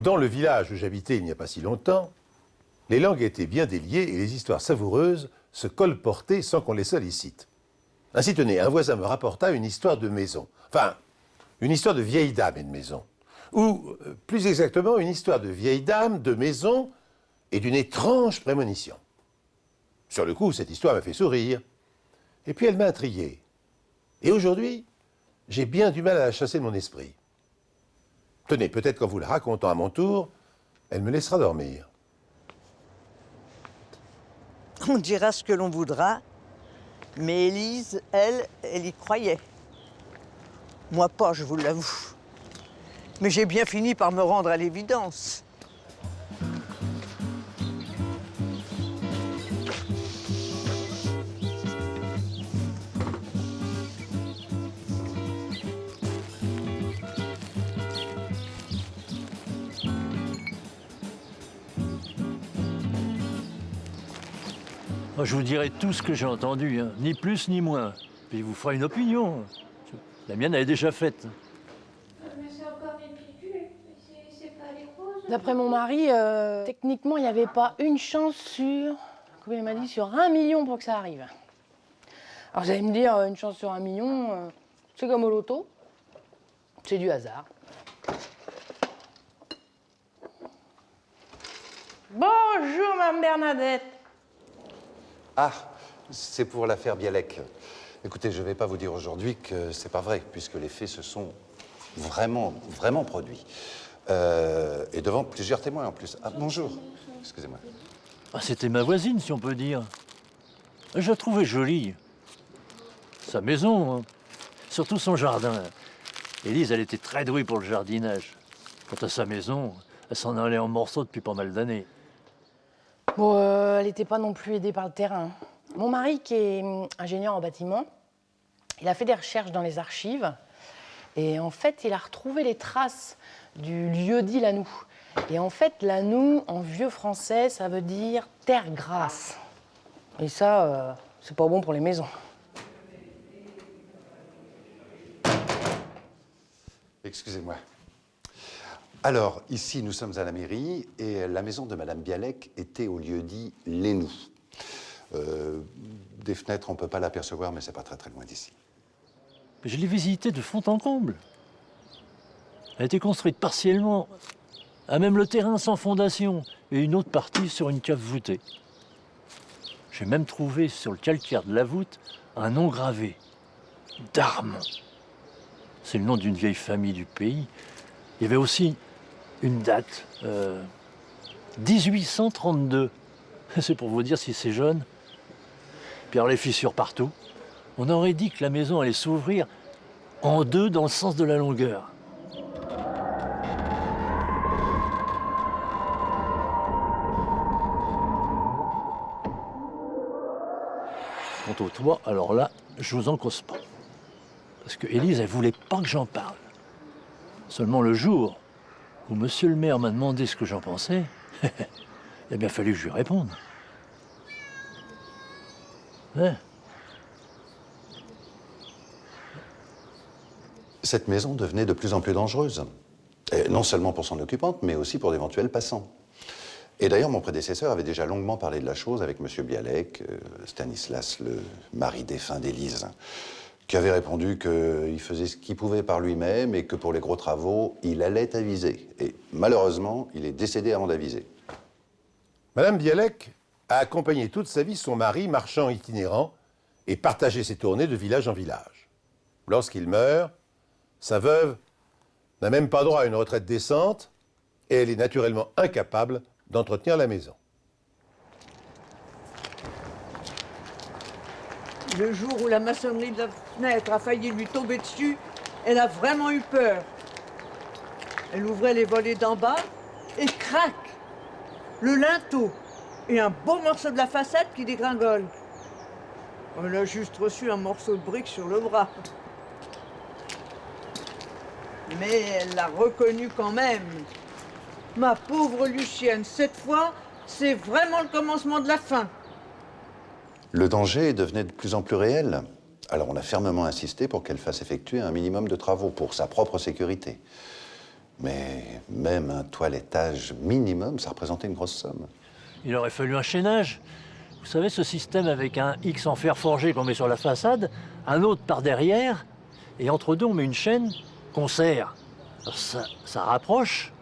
Dans le village où j'habitais il n'y a pas si longtemps, les langues étaient bien déliées et les histoires savoureuses se colportaient sans qu'on les sollicite. Ainsi tenez, un voisin me rapporta une histoire de maison. Enfin, une histoire de vieille dame et de maison. Ou, plus exactement, une histoire de vieille dame, de maison et d'une étrange prémonition. Sur le coup, cette histoire m'a fait sourire. Et puis elle m'a intrigué. Et aujourd'hui, j'ai bien du mal à la chasser de mon esprit. Tenez, peut-être qu'en vous la racontant à mon tour, elle me laissera dormir. On dira ce que l'on voudra, mais Élise, elle y croyait. Moi pas, je vous l'avoue. Mais j'ai bien fini par me rendre à l'évidence. Moi, je vous dirai tout ce que j'ai entendu, hein. Ni plus ni moins. Puis il vous fera une opinion. La mienne, elle est déjà faite. Mais c'est encore une pilule, c'est pas les roses. D'après mon mari, techniquement, il n'y avait pas une chance sur, combien il m'a dit, sur 1 million pour que ça arrive. Alors vous allez me dire, une chance sur 1 million, c'est comme au loto, c'est du hasard. Bonjour, Mme Bernadette. Ah, c'est pour l'affaire Bialek. Écoutez, je ne vais pas vous dire aujourd'hui que c'est pas vrai, puisque les faits se sont vraiment produits. Et devant plusieurs témoins en plus. Ah, bonjour. Excusez-moi. Ah, c'était ma voisine, si on peut dire. Je la trouvais jolie. Sa maison, hein. Surtout son jardin. Élise, elle était très douée pour le jardinage. Quant à sa maison, elle s'en allait en morceaux depuis pas mal d'années. Bon, elle n'était pas non plus aidée par le terrain. Mon mari, qui est ingénieur en bâtiment, il a fait des recherches dans les archives. Et en fait, il a retrouvé les traces du lieu-dit Lanoux. Et en fait, Lanoux, en vieux français, ça veut dire terre grasse. Et ça, c'est pas bon pour les maisons. Excusez-moi. Alors, ici, nous sommes à la mairie et la maison de Madame Bialek était au lieu-dit Lénoux. Des fenêtres, on ne peut pas l'apercevoir, mais c'est pas très loin d'ici. Je l'ai visitée de fond en comble. Elle a été construite partiellement, à même le terrain sans fondation, et une autre partie sur une cave voûtée. J'ai même trouvé sur le calcaire de la voûte un nom gravé, Darmon. C'est le nom d'une vieille famille du pays. Il y avait aussi une date, 1832. C'est pour vous dire si c'est jeune. Puis alors les fissures partout. On aurait dit que la maison allait s'ouvrir en deux dans le sens de la longueur. Quant au toit, alors là, je vous en cause pas. Parce que Élise, elle voulait pas que j'en parle. Seulement le jour où monsieur le maire m'a demandé ce que j'en pensais, il a bien fallu que je lui réponde. Ouais. Cette maison devenait de plus en plus dangereuse. Et non seulement pour son occupante, mais aussi pour d'éventuels passants. Et d'ailleurs, mon prédécesseur avait déjà longuement parlé de la chose avec M. Bialek, Stanislas, le mari défunt d'Élise, qui avait répondu qu'il faisait ce qu'il pouvait par lui-même et que pour les gros travaux, il allait aviser. Et malheureusement, il est décédé avant d'aviser. Madame Bialek a accompagné toute sa vie son mari, marchand itinérant, et partagé ses tournées de village en village. Lorsqu'il meurt, sa veuve n'a même pas droit à une retraite décente et elle est naturellement incapable d'entretenir la maison. Le jour où la maçonnerie de la fenêtre a failli lui tomber dessus, elle a vraiment eu peur. Elle ouvrait les volets d'en bas et crac, le linteau et un beau morceau de la façade qui dégringole. Elle a juste reçu un morceau de brique sur le bras. Mais elle l'a reconnu quand même. Ma pauvre Lucienne, cette fois, c'est vraiment le commencement de la fin. Le danger devenait de plus en plus réel. Alors on a fermement insisté pour qu'elle fasse effectuer un minimum de travaux pour sa propre sécurité. Mais même un toilettage minimum, ça représentait une grosse somme. Il aurait fallu un chaînage. Vous savez, ce système avec un X en fer forgé qu'on met sur la façade, un autre par derrière, et entre deux, on met une chaîne qu'on serre. Alors, ça rapproche,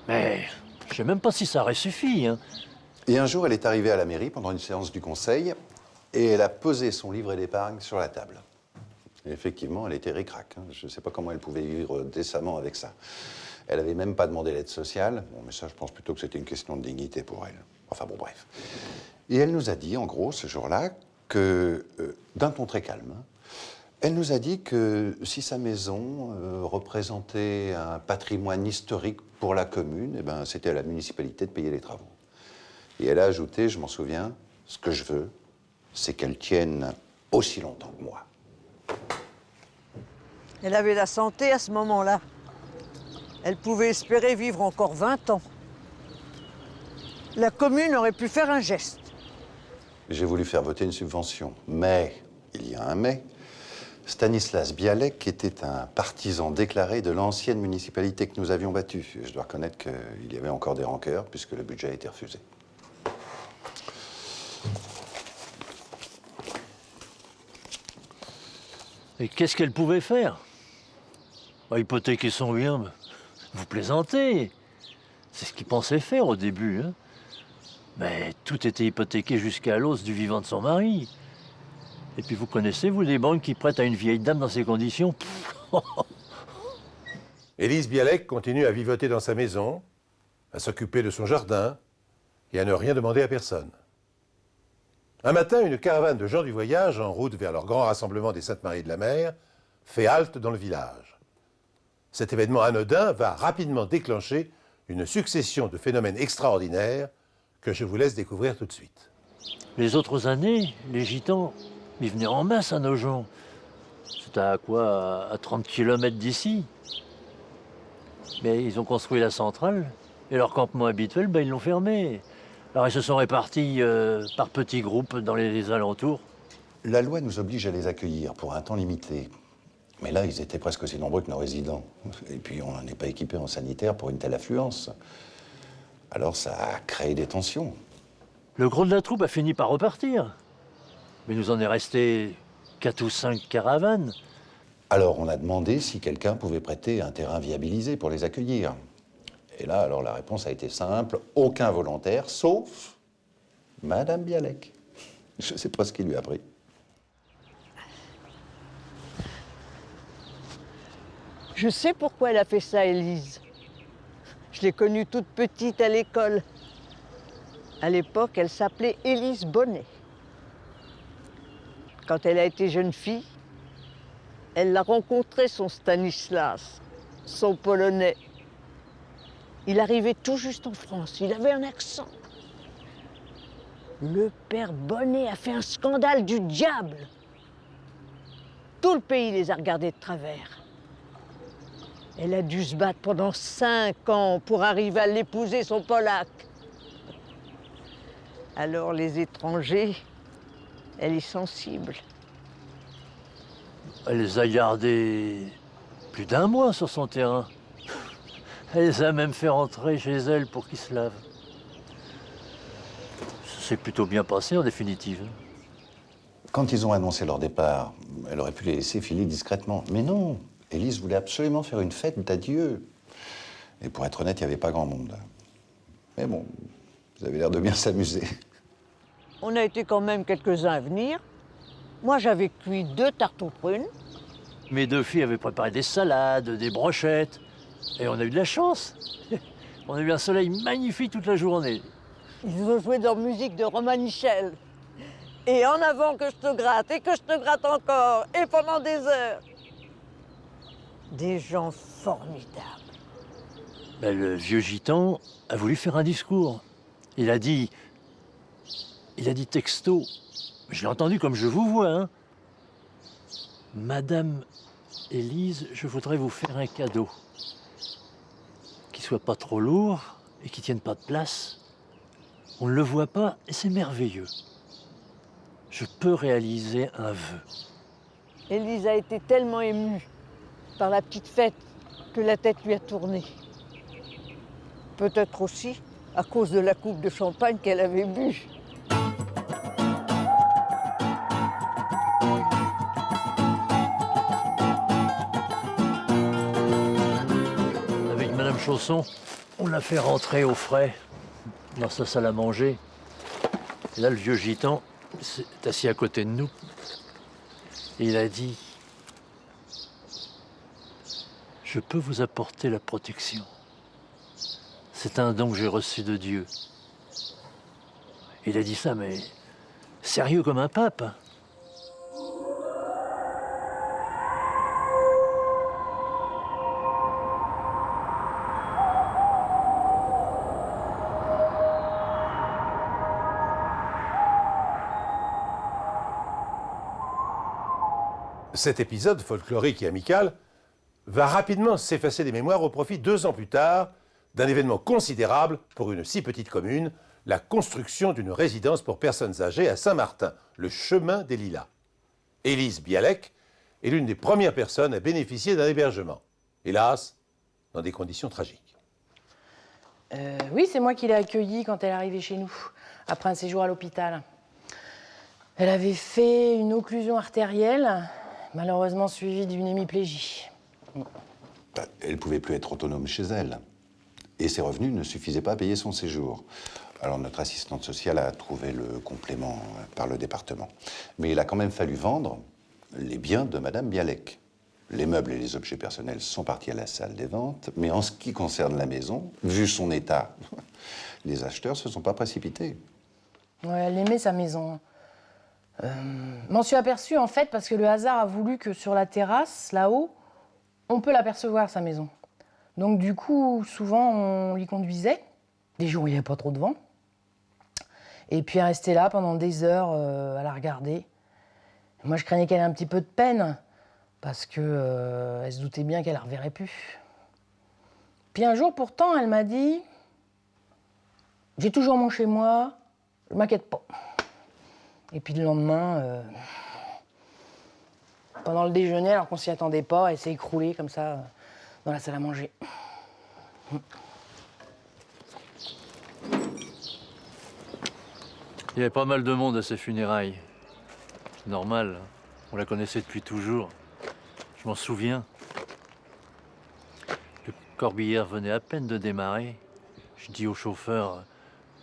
mais je ne sais même pas si ça aurait suffi. Hein. Et un jour, elle est arrivée à la mairie pendant une séance du conseil et elle a posé son livret d'épargne sur la table. Et effectivement, elle était ric-rac. Hein. Je ne sais pas comment elle pouvait vivre décemment avec ça. Elle n'avait même pas demandé l'aide sociale. Bon, mais ça, je pense plutôt que c'était une question de dignité pour elle. Enfin bon, bref. Et elle nous a dit, en gros, ce jour-là, que, d'un ton très calme, hein, elle nous a dit que si sa maison représentait un patrimoine historique pour la commune, eh ben, c'était à la municipalité de payer les travaux. Et elle a ajouté, je m'en souviens, ce que je veux, c'est qu'elle tienne aussi longtemps que moi. Elle avait la santé à ce moment-là. Elle pouvait espérer vivre encore 20 ans. La commune aurait pu faire un geste. J'ai voulu faire voter une subvention, mais, il y a un mais, Stanislas Bialek était un partisan déclaré de l'ancienne municipalité que nous avions battue. Je dois reconnaître qu'il y avait encore des rancœurs, puisque le budget a été refusé. Et qu'est-ce qu'elle pouvait faire? Hypothéquer son bien, vous plaisantez. C'est ce qu'il pensait faire au début. Hein. Mais tout était hypothéqué jusqu'à l'os du vivant de son mari. Et puis vous connaissez, vous, des banques qui prêtent à une vieille dame dans ces conditions? Élise Bialek continue à vivoter dans sa maison, à s'occuper de son jardin et à ne rien demander à personne. Un matin, une caravane de gens du voyage, en route vers leur grand rassemblement des Saintes-Maries de la Mer, fait halte dans le village. Cet événement anodin va rapidement déclencher une succession de phénomènes extraordinaires que je vous laisse découvrir tout de suite. Les autres années, les gitans, ils venaient en masse à Nogent. C'était à quoi? À 30 km d'ici. Mais ils ont construit la centrale et leur campement habituel, ils l'ont fermé. Alors ils se sont répartis par petits groupes dans les alentours. La loi nous oblige à les accueillir pour un temps limité. Mais là, ils étaient presque aussi nombreux que nos résidents. Et puis, on n'est pas équipé en sanitaire pour une telle affluence. Alors, ça a créé des tensions. Le gros de la troupe a fini par repartir. Mais nous en est resté 4 ou 5 caravanes. Alors, on a demandé si quelqu'un pouvait prêter un terrain viabilisé pour les accueillir. Et là, alors, la réponse a été simple. Aucun volontaire, sauf Madame Bialek. Je ne sais pas ce qui lui a pris. Je sais pourquoi elle a fait ça, Élise. Je l'ai connue toute petite à l'école. À l'époque, elle s'appelait Élise Bonnet. Quand elle a été jeune fille, elle a rencontré son Stanislas, son Polonais. Il arrivait tout juste en France, il avait un accent. Le père Bonnet a fait un scandale du diable. Tout le pays les a regardés de travers. Elle a dû se battre pendant 5 ans pour arriver à l'épouser, son Polac. Alors les étrangers, elle est sensible. Elle les a gardés plus d'1 mois sur son terrain. Elle les a même fait rentrer chez elle pour qu'ils se lavent. Ça s'est plutôt bien passé en définitive. Quand ils ont annoncé leur départ, elle aurait pu les laisser filer discrètement. Mais non, Élise voulait absolument faire une fête d'adieu. Et pour être honnête, il n'y avait pas grand monde. Mais bon, vous avez l'air de bien s'amuser. On a été quand même quelques-uns à venir. Moi, j'avais cuit 2 tartes aux prunes. Mes 2 filles avaient préparé des salades, des brochettes. Et on a eu de la chance. On a eu un soleil magnifique toute la journée. Ils ont joué leur musique de Romain Michel. Et en avant que je te gratte, et que je te gratte encore, et pendant des heures. Des gens formidables. Ben, le vieux gitan a voulu faire un discours. Il a dit texto, je l'ai entendu comme je vous vois, hein. Madame Élise, je voudrais vous faire un cadeau. Qui soit pas trop lourd et qui tienne pas de place. On ne le voit pas et c'est merveilleux. Je peux réaliser un vœu. Élise a été tellement émue par la petite fête que la tête lui a tourné. Peut-être aussi à cause de la coupe de champagne qu'elle avait bue. Avec Madame Chausson, on l'a fait rentrer au frais dans sa salle à manger. Et là, le vieux gitan s'est assis à côté de nous. Et il a dit « Je peux vous apporter la protection. C'est un don que j'ai reçu de Dieu. » Il a dit ça, mais sérieux comme un pape. Cet épisode folklorique et amical va rapidement s'effacer des mémoires au profit, 2 ans plus tard, d'un événement considérable pour une si petite commune, la construction d'une résidence pour personnes âgées à Saint-Martin, le chemin des Lilas. Élise Bialek est l'une des premières personnes à bénéficier d'un hébergement. Hélas, dans des conditions tragiques. Oui, c'est moi qui l'ai accueillie quand elle est arrivée chez nous, après un séjour à l'hôpital. Elle avait fait une occlusion artérielle, malheureusement suivie d'une hémiplégie. Elle ne pouvait plus être autonome chez elle. Et ses revenus ne suffisaient pas à payer son séjour. Alors notre assistante sociale a trouvé le complément par le département. Mais il a quand même fallu vendre les biens de Madame Bialek. Les meubles et les objets personnels sont partis à la salle des ventes, mais en ce qui concerne la maison, vu son état, les acheteurs ne se sont pas précipités. Ouais, elle aimait sa maison. M'en suis aperçue en fait parce que le hasard a voulu que sur la terrasse, là-haut, on peut l'apercevoir, sa maison. Donc du coup, souvent, on l'y conduisait, des jours où il n'y avait pas trop de vent. Et puis elle restait là pendant des heures à la regarder. Moi, je craignais qu'elle ait un petit peu de peine, parce que elle se doutait bien qu'elle ne la reverrait plus. Puis un jour, pourtant, elle m'a dit « J'ai toujours mon chez moi, je m'inquiète pas ». Et puis le lendemain, pendant le déjeuner, alors qu'on s'y attendait pas, elle s'est écroulée comme ça dans la salle à manger. Il y avait pas mal de monde à ses funérailles. C'est normal, on la connaissait depuis toujours. Je m'en souviens. Le corbillard venait à peine de démarrer. Je dis au chauffeur,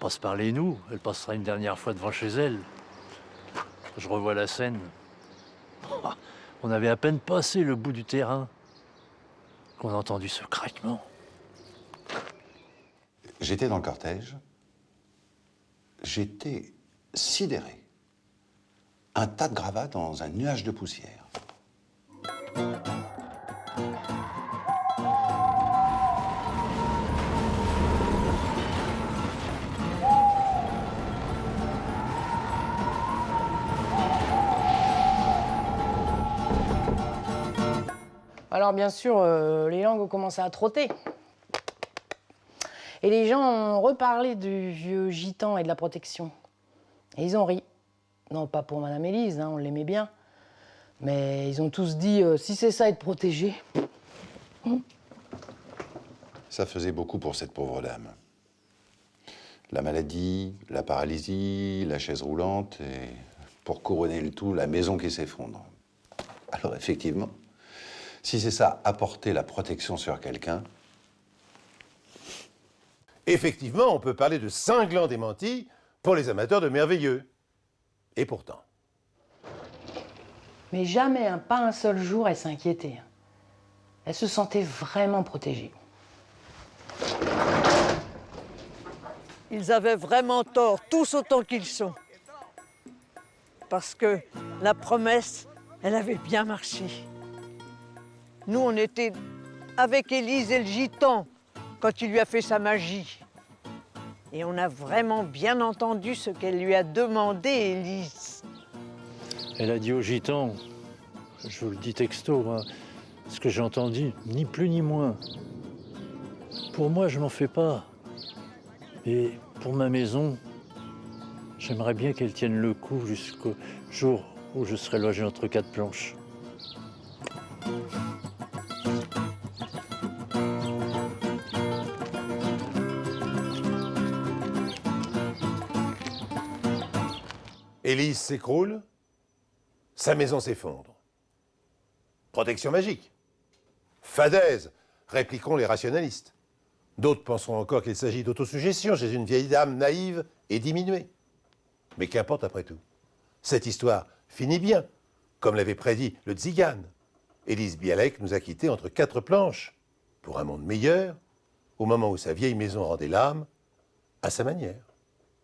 passe par les nous, elle passera une dernière fois devant chez elle. Je revois la scène. On avait à peine passé le bout du terrain qu'on a entendu ce craquement. J'étais dans le cortège. J'étais sidéré. Un tas de gravats dans un nuage de poussière. Alors bien sûr, les langues ont commencé à trotter. Et les gens ont reparlé du vieux gitan et de la protection. Et ils ont ri. Non, pas pour Madame Élise, hein, on l'aimait bien. Mais ils ont tous dit, si c'est ça être protégé. Ça faisait beaucoup pour cette pauvre dame. La maladie, la paralysie, la chaise roulante et, pour couronner le tout, la maison qui s'effondre. Alors effectivement, si c'est ça, apporter la protection sur quelqu'un... Effectivement, on peut parler de cinglant démenti pour les amateurs de merveilleux. Et pourtant. Mais jamais, hein, pas un seul jour, elle s'inquiétait. Elle se sentait vraiment protégée. Ils avaient vraiment tort, tous autant qu'ils sont. Parce que la promesse, elle avait bien marché. Nous, on était avec Élise et le gitan quand il lui a fait sa magie. Et on a vraiment bien entendu ce qu'elle lui a demandé, Élise. Elle a dit au gitan, je vous le dis texto, hein, ce que j'ai entendu, ni plus ni moins. Pour moi, je n'en fais pas. Et pour ma maison, j'aimerais bien qu'elle tienne le coup jusqu'au jour où je serai logé entre 4 planches. Élise s'écroule, sa maison s'effondre. Protection magique. Fadaise, répliqueront les rationalistes. D'autres penseront encore qu'il s'agit d'autosuggestion chez une vieille dame naïve et diminuée. Mais qu'importe après tout. Cette histoire finit bien, comme l'avait prédit le Tzigane. Élise Bialek nous a quittés entre 4 planches, pour un monde meilleur, au moment où sa vieille maison rendait l'âme à sa manière.